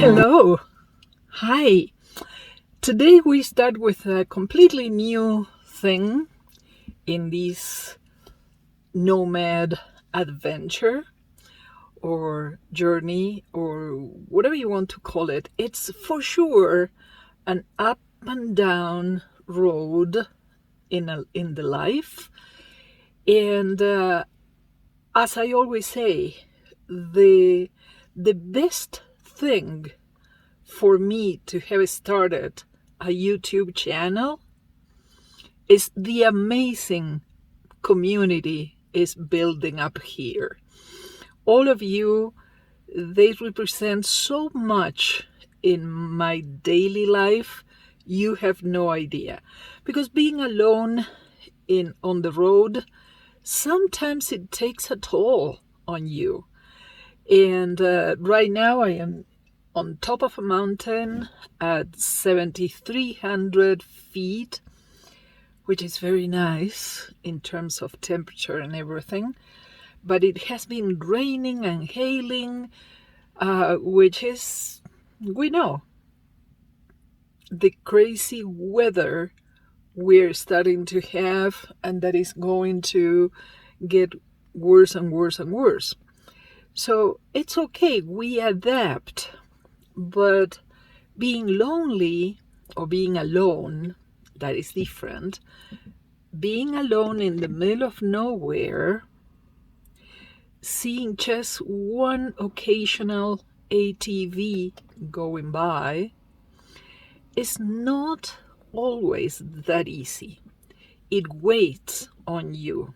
Hello. Hi. Today we start with a completely new thing in this nomad adventure or journey or whatever you want to call it. It's for sure an up and down road in the life. And as I always say, the best thing for me to have started a YouTube channel is the amazing community is building up here. All of you, they represent so much in my daily life. You have no idea. Because being alone on the road, sometimes it takes a toll on you. And right now I am on top of a mountain at 7,300 feet, which is very nice in terms of temperature and everything. But it has been raining and hailing, which is, we know, the crazy weather we're starting to have, and that is going to get worse and worse and worse. So it's okay, we adapt. But being lonely or being alone, that is different. Being alone in the middle of nowhere, seeing just one occasional ATV going by, is not always that easy. It weighs on you.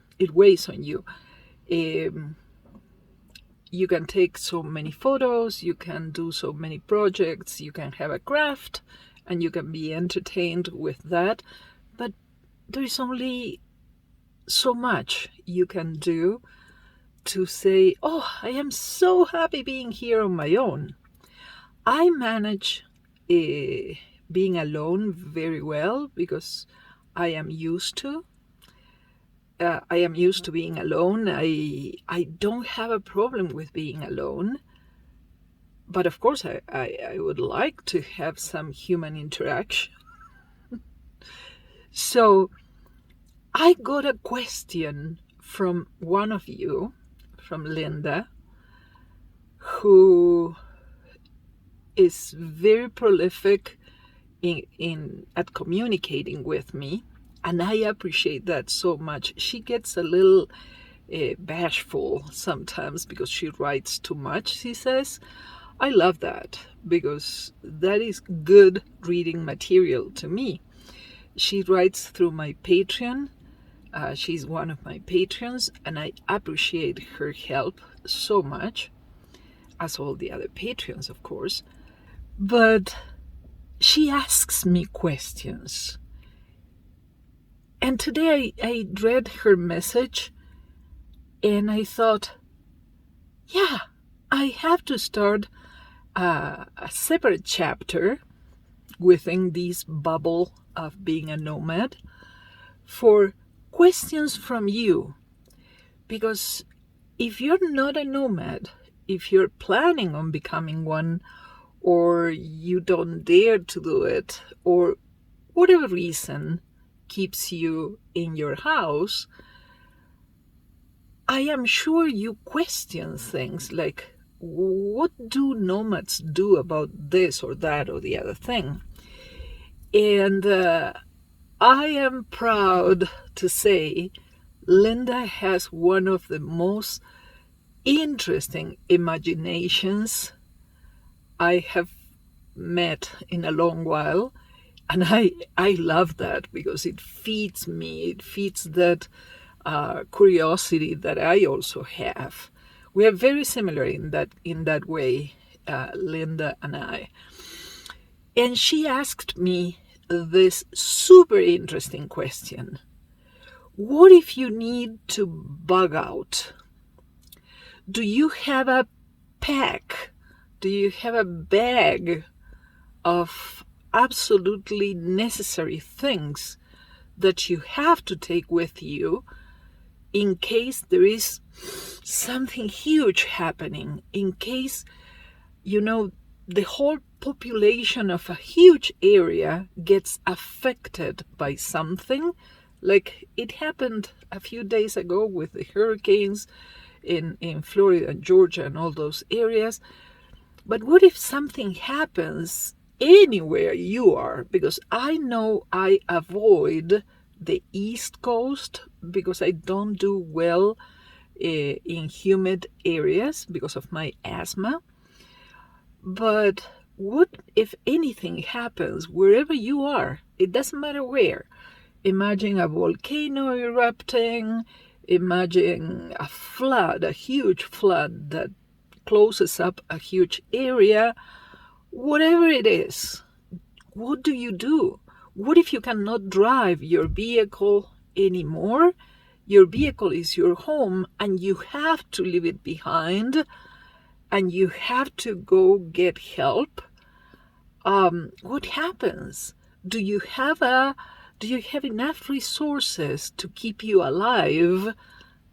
You can take so many photos, you can do so many projects, you can have a craft, and you can be entertained with that. But there is only so much you can do to say, oh, I am so happy being here on my own. I manage being alone very well because I am used to. Being alone. I don't have a problem with being alone. But of course, I would like to have some human interaction. So I got a question from one of you, from Linda, who is very prolific at communicating with me. And I appreciate that so much. She gets a little bashful sometimes because she writes too much, she says. I love that because that is good reading material to me. She writes through my Patreon. She's one of my patrons, and I appreciate her help so much, as all the other patrons, of course. But she asks me questions. And today I read her message and I thought, yeah, I have to start a separate chapter within this bubble of being a nomad for questions from you. Because if you're not a nomad, if you're planning on becoming one, or you don't dare to do it, or whatever reason keeps you in your house, I am sure you question things like, what do nomads do about this or that or the other thing? And I am proud to say Linda has one of the most interesting imaginations I have met in a long while. And I love that because it feeds me. It feeds that curiosity that I also have. We are very similar in that way, Linda and I. And she asked me this super interesting question. What if you need to bug out? Do you have a pack? Do you have a bag of absolutely necessary things that you have to take with you in case there is something huge happening, in case, the whole population of a huge area gets affected by something, like it happened a few days ago with the hurricanes in Florida and Georgia and all those areas. But what if something happens anywhere you are? Because I know I avoid the East Coast because I don't do well in humid areas because of my asthma. But what if anything happens wherever you are? It doesn't matter where. Imagine a volcano erupting, imagine a flood, a huge flood that closes up a huge area. Whatever it is, what do you do? What if you cannot drive your vehicle anymore? Your vehicle is your home and you have to leave it behind and you have to go get help. What happens? Do you have enough resources to keep you alive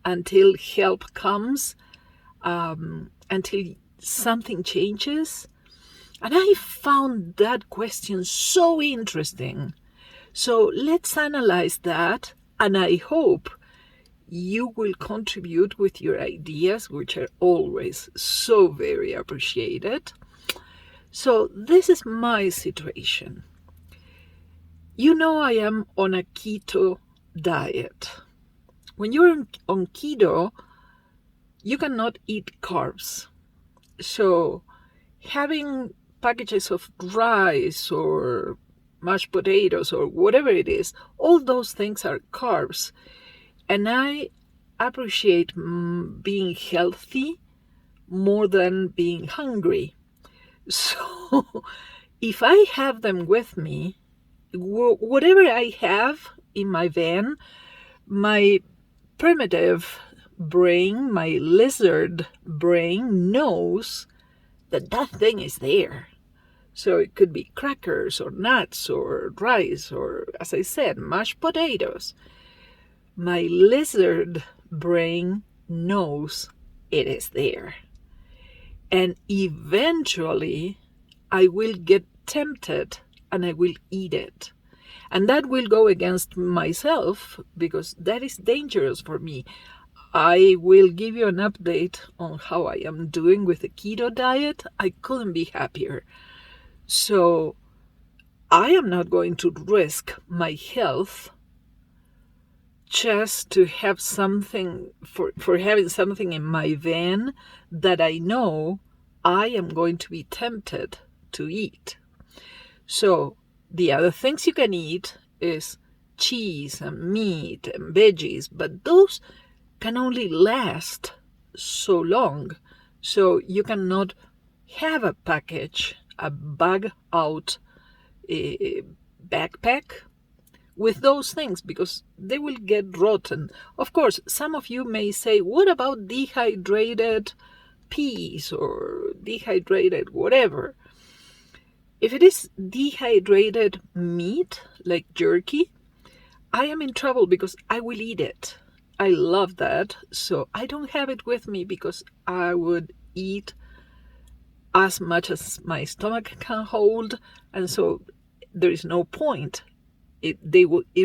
until help comes, until something changes? And I found that question so interesting. So let's analyze that, and I hope you will contribute with your ideas, which are always so very appreciated. So this is my situation. You know, I am on a keto diet. When you're on keto, you cannot eat carbs. So having packages of rice or mashed potatoes or whatever it is, all those things are carbs. And I appreciate being healthy more than being hungry. So if I have them with me, whatever I have in my van, my primitive brain, my lizard brain knows that that thing is there. So it could be crackers or nuts or rice or, as I said, mashed potatoes. My lizard brain knows it is there. And eventually I will get tempted and I will eat it. And that will go against myself because that is dangerous for me. I will give you an update on how I am doing with the keto diet. I couldn't be happier. So I am not going to risk my health just to have something, for having something in my van that I know I am going to be tempted to eat. So the other things you can eat is cheese and meat and veggies, but those can only last so long. So you cannot have a package, a bag out backpack with those things because they will get rotten. Of course, some of you may say, what about dehydrated peas or dehydrated whatever? If it is dehydrated meat, like jerky, I am in trouble because I will eat it. I love that. So I don't have it with me because I would eat as much as my stomach can hold. And so there is no point. It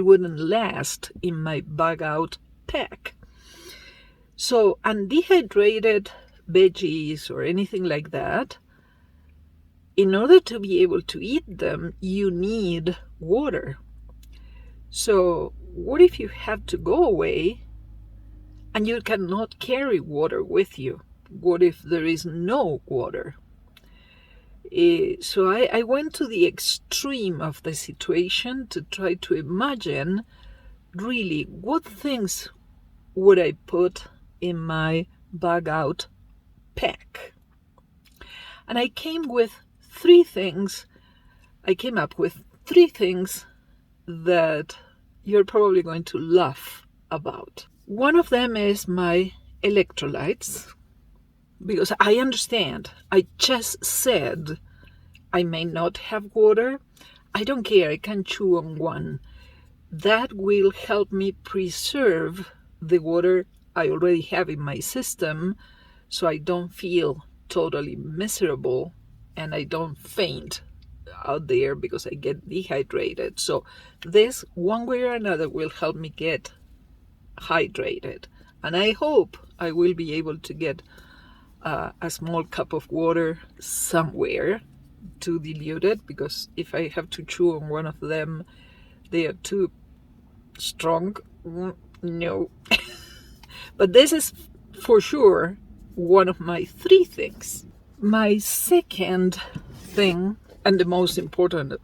wouldn't last in my bag out pack. So undehydrated veggies or anything like that, in order to be able to eat them, you need water. So what if you have to go away and you cannot carry water with you? What if there is no water? So I went to the extreme of the situation to try to imagine really what things would I put in my bag out pack. And I came up with three things that you're probably going to laugh about. One of them is my electrolytes, because I understand. I just said I may not have water. I don't care. I can chew on one. That will help me preserve the water I already have in my system so I don't feel totally miserable and I don't faint out there because I get dehydrated. So this, one way or another, will help me get hydrated. And I hope I will be able to get a small cup of water somewhere to dilute it, because if I have to chew on one of them, they are too strong. No. But this is for sure one of my 3 things. My second thing, and the most important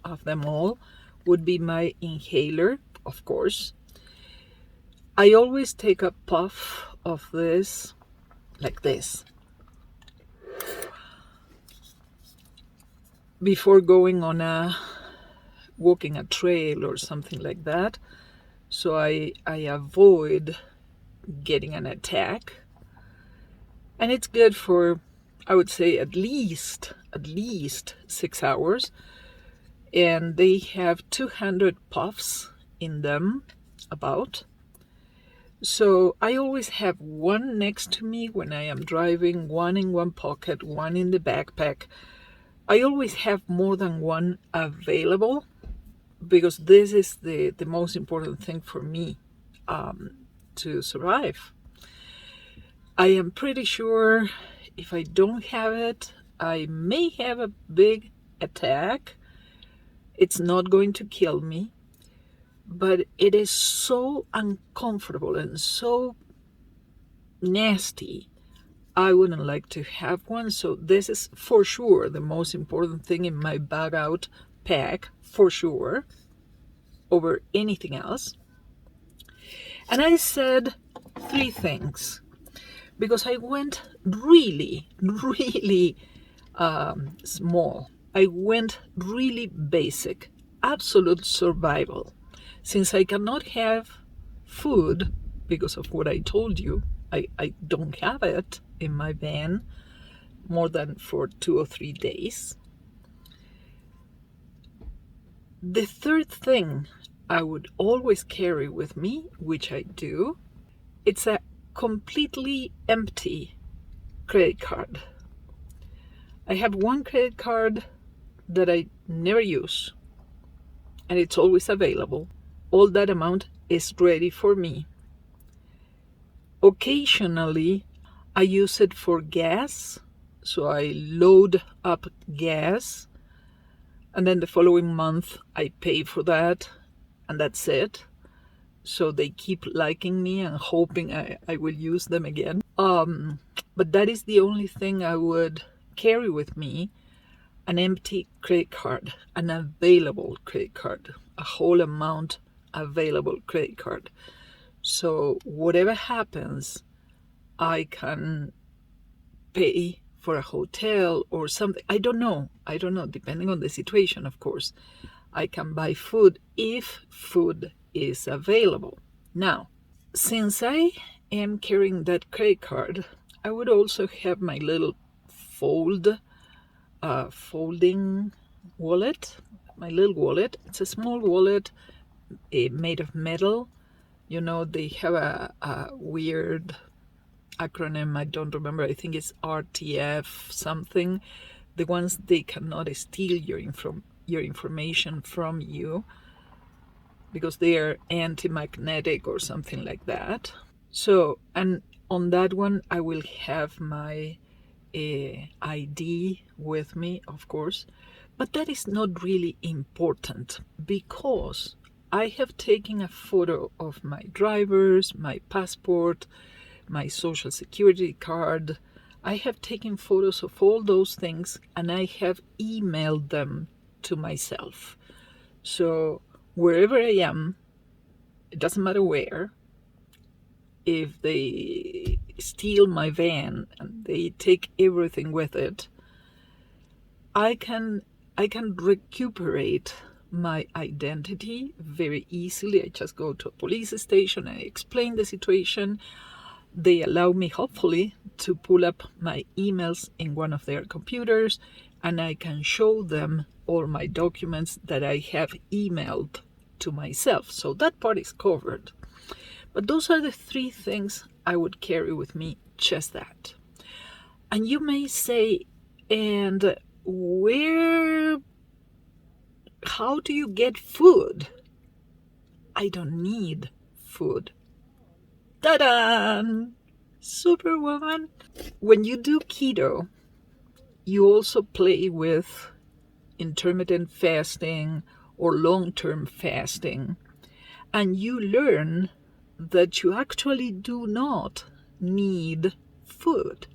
of them all, would be my inhaler, of course. I always take a puff of this, like this, before going on walking a trail or something like that. So I avoid getting an attack. And it's good for, I would say, at least 6 hours. And they have 200 puffs in them, about. So I always have one next to me when I am driving, one in one pocket, one in the backpack. I always have more than one available, because this is the most important thing for me to survive. I am pretty sure if I don't have it, I may have a big attack. It's not going to kill me, but it is so uncomfortable and so nasty. I wouldn't like to have one. So this is for sure the most important thing in my bag out pack, for sure, over anything else. And I said 3 things because I went really small. I went really basic, absolute survival. Since I cannot have food because of what I told you, I don't have it in my van more than for 2 or 3 days. The third thing I would always carry with me, which I do, it's a completely empty credit card. I have one credit card that I never use, and it's always available. All that amount is ready for me. Occasionally, I use it for gas, so I load up gas, and then the following month I pay for that, and that's it. So they keep liking me and hoping I will use them again. But that is the only thing I would carry with me, an empty credit card, an available credit card, a whole amount available credit card. So whatever happens, I can pay for a hotel or something. I don't know, depending on the situation, of course. I can buy food if food is available. Now, since I am carrying that credit card, I would also have my little folding wallet, my little wallet. It's a small wallet made of metal. You know, they have a weird acronym, I don't remember, I think it's RTF something. The ones they cannot steal your information from you because they are anti-magnetic or something like that. So, and on that one I will have my ID with me, of course, but that is not really important because I have taken a photo of my drivers, my passport, my social security card. I have taken photos of all those things and I have emailed them to myself. So wherever I am, it doesn't matter where, if they steal my van and they take everything with it, I can recuperate my identity very easily. I just go to a police station and explain the situation. They allow me, hopefully, to pull up my emails in one of their computers, and I can show them all my documents that I have emailed to myself. So that part is covered. But those are the 3 things I would carry with me, just that. And you may say, And how do you get food? I don't need food. Ta-da! Superwoman! When you do keto, you also play with intermittent fasting or long-term fasting, and you learn that you actually do not need food.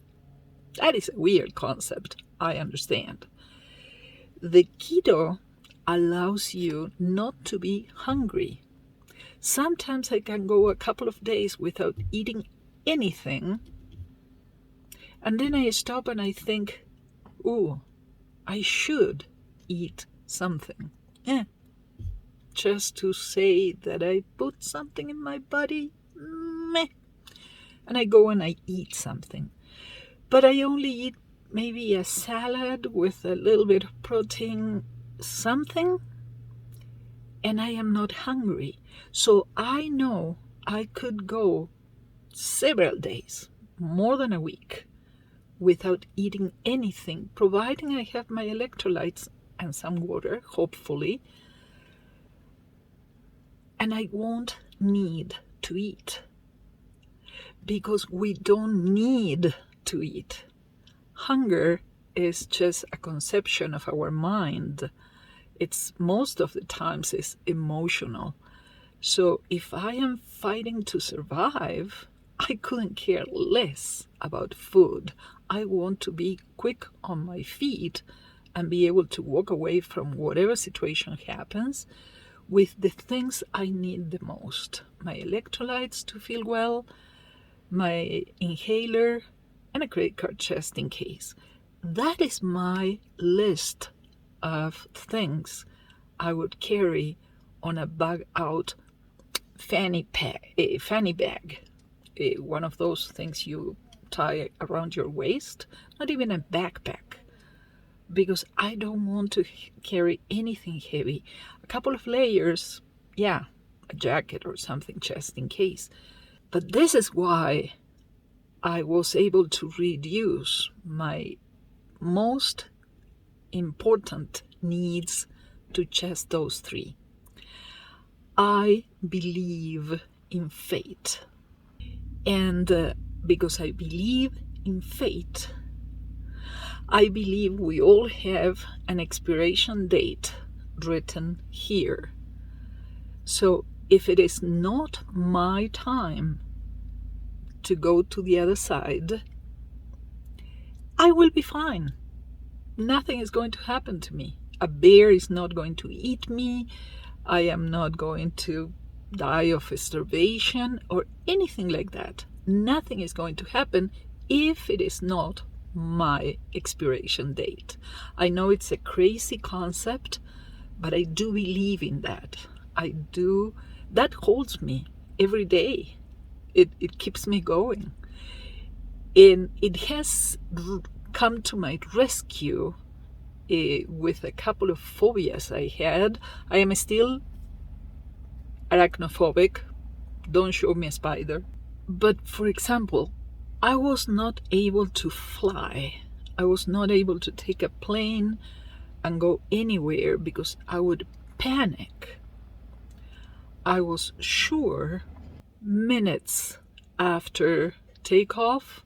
That is a weird concept, I understand. The keto allows you not to be hungry. Sometimes I can go a couple of days without eating anything, and then I stop and I think, ooh, I should eat something. Just to say that I put something in my body, meh. And I go and I eat something. But I only eat maybe a salad with a little bit of protein, something, and I am not hungry. So I know I could go several days, more than a week, without eating anything, providing I have my electrolytes and some water, hopefully, and I won't need to eat. Because we don't need to eat. Hunger is just a conception of our mind. It's most of the times is emotional. So if I am fighting to survive, I couldn't care less about food. I want to be quick on my feet and be able to walk away from whatever situation happens with the things I need the most. My electrolytes to feel well, my inhaler, and a credit card just in case. That is my list of things I would carry on a bag out fanny bag, one of those things you tie around your waist, not even a backpack, because I don't want to carry anything heavy. A couple of layers, yeah, a jacket or something just in case. But this is why I was able to reduce my most important needs to just those three. I believe in fate. And because I believe in fate, I believe we all have an expiration date written here. So if it is not my time to go to the other side, I will be fine. Nothing is going to happen to me. A bear is not going to eat me. I am not going to die of starvation or anything like that. Nothing is going to happen if it is not my expiration date. I know it's a crazy concept, but I do believe in that. I do. That holds me every day. It keeps me going. And it has come to my rescue with a couple of phobias I had. I am still arachnophobic. Don't show me a spider. But for example, I was not able to fly. I was not able to take a plane and go anywhere because I would panic. I was sure minutes after takeoff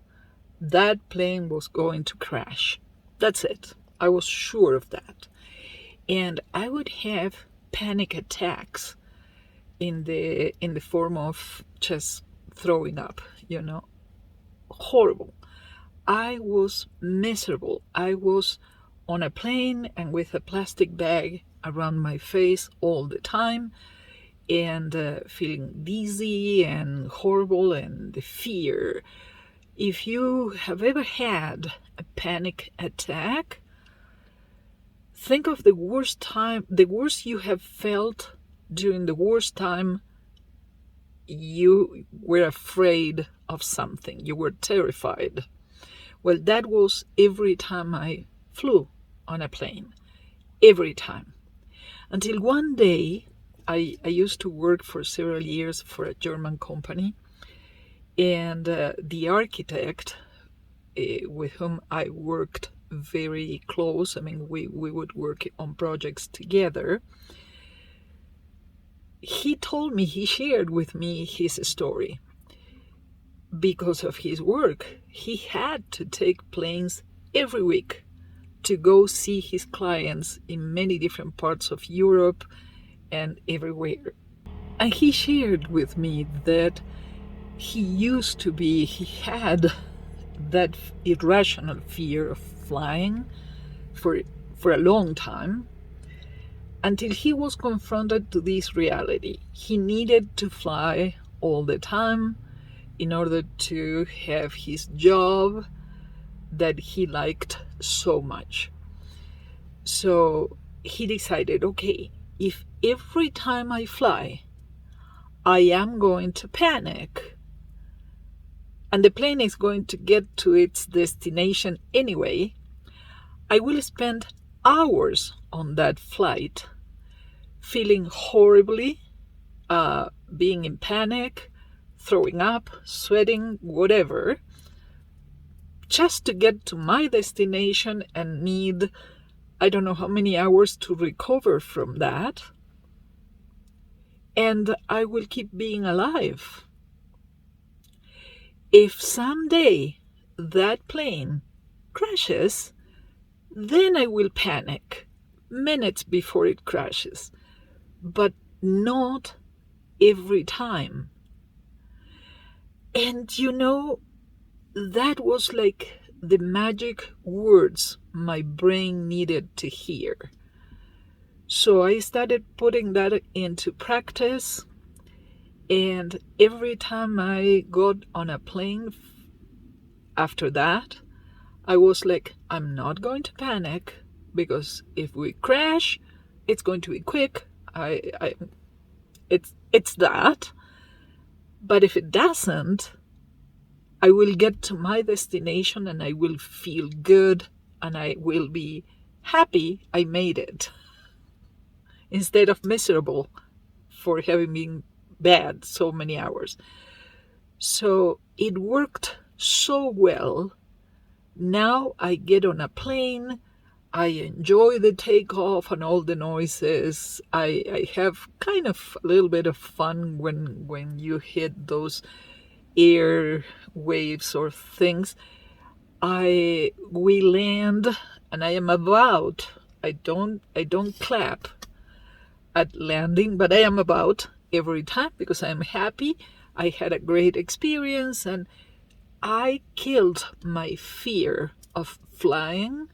that plane was going to crash. That's it. I was sure of that. And I would have panic attacks in the form of just throwing up, horrible. I was miserable. I was on a plane and with a plastic bag around my face all the time, and feeling dizzy and horrible, and the fear. If you have ever had a panic attack, think of the worst you have felt during the worst time you were afraid of something. You were terrified. Well, that was every time I flew on a plane. Every time. Until one day, I used to work for several years for a German company, and the architect with whom I worked very close. I mean, we would work on projects together. He told me, he shared with me his story. Because of his work, he had to take planes every week to go see his clients in many different parts of Europe and everywhere. And he shared with me that he had that irrational fear of flying for a long time, until he was confronted to this reality. He needed to fly all the time in order to have his job that he liked so much. So he decided, okay, if every time I fly, I am going to panic, and the plane is going to get to its destination anyway, I will spend hours on that flight feeling horribly, being in panic, throwing up, sweating, whatever, just to get to my destination and need I don't know how many hours to recover from that. And I will keep being alive. If someday that plane crashes, then I will panic minutes before it crashes, but not every time. And that was like the magic words my brain needed to hear. So I started putting that into practice, and every time I got on a plane after that, I was like, I'm not going to panic, because if we crash, it's going to be quick. It's that. But if it doesn't, I will get to my destination and I will feel good and I will be happy I made it, instead of miserable for having been bad so many hours. So it worked so well. Now I get on a plane, I enjoy the takeoff and all the noises. I have kind of a little bit of fun when you hit those air waves or things. We land, and I am about, I don't clap at landing, but I am about every time, because I'm happy. I had a great experience, and I killed my fear of flying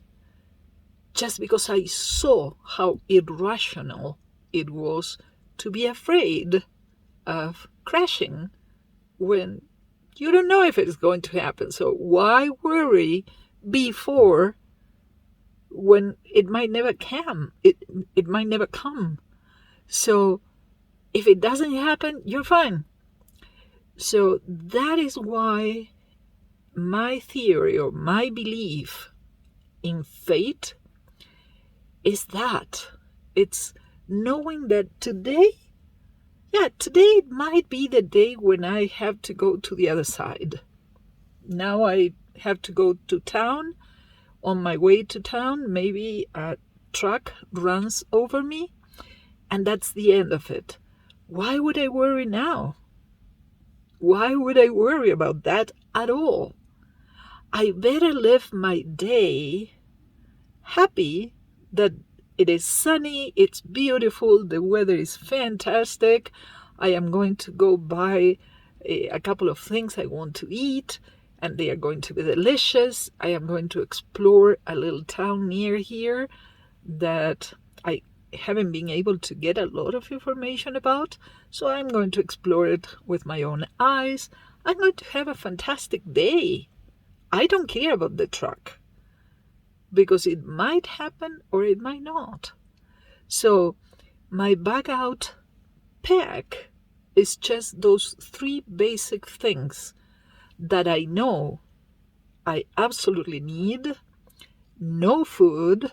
just because I saw how irrational it was to be afraid of crashing when you don't know if it's going to happen. So why worry before when it might never come? It might never come. So if it doesn't happen, you're fine. So that is why my theory or my belief in fate is that it's knowing that today it might be the day when I have to go to the other side. Now I have to go to town. On my way to town, maybe a truck runs over me, and that's the end of it. Why would I worry now? Why would I worry about that at all? I better live my day happy that it is sunny, it's beautiful, the weather is fantastic. I am going to go buy a couple of things I want to eat, and they are going to be delicious. I am going to explore a little town near here that I haven't been able to get a lot of information about, so I'm going to explore it with my own eyes. I'm going to have a fantastic day. I don't care about the truck, because it might happen or it might not. So my bag out pack is just those 3 basic things that I know I absolutely need. No food,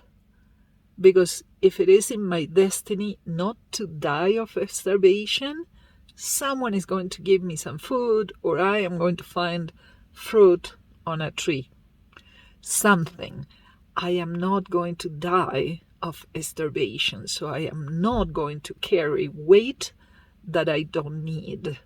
because if it is in my destiny not to die of starvation, someone is going to give me some food, or I am going to find fruit on a tree. Something. I am not going to die of starvation, so I am not going to carry weight that I don't need.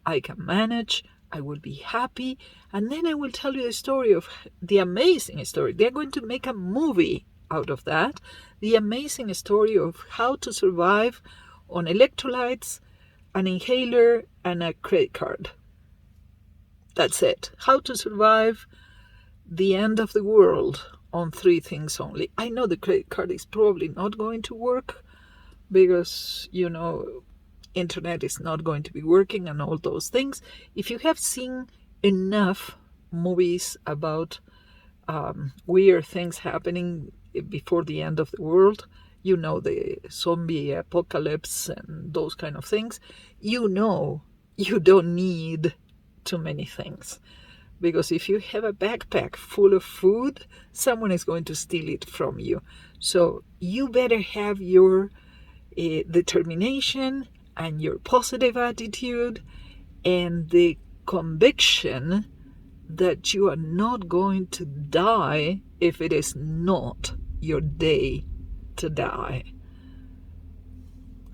I can manage, I will be happy, and then I will tell you the amazing story. They're going to make a movie out of that. The amazing story of how to survive on electrolytes, an inhaler, and a credit card. That's it. How to survive the end of the world on 3 things only. I know the credit card is probably not going to work because, internet is not going to be working and all those things. If you have seen enough movies about weird things happening before the end of the world, the zombie apocalypse and those kind of things, you don't need too many things. Because if you have a backpack full of food, someone is going to steal it from you. So you better have your determination and your positive attitude and the conviction that you are not going to die if it is not your day to die.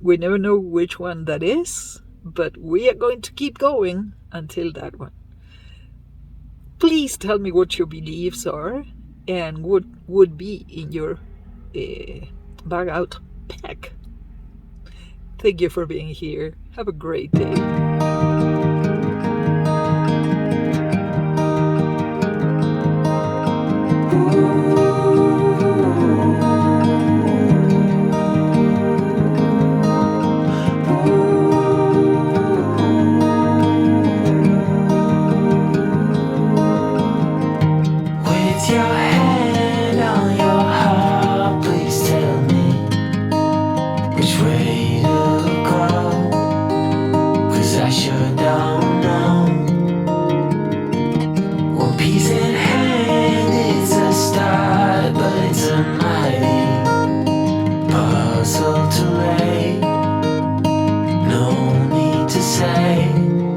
We never know which one that is, but we are going to keep going until that one. Please tell me what your beliefs are and what would be in your bag out pack. Thank you for being here. Have a great day.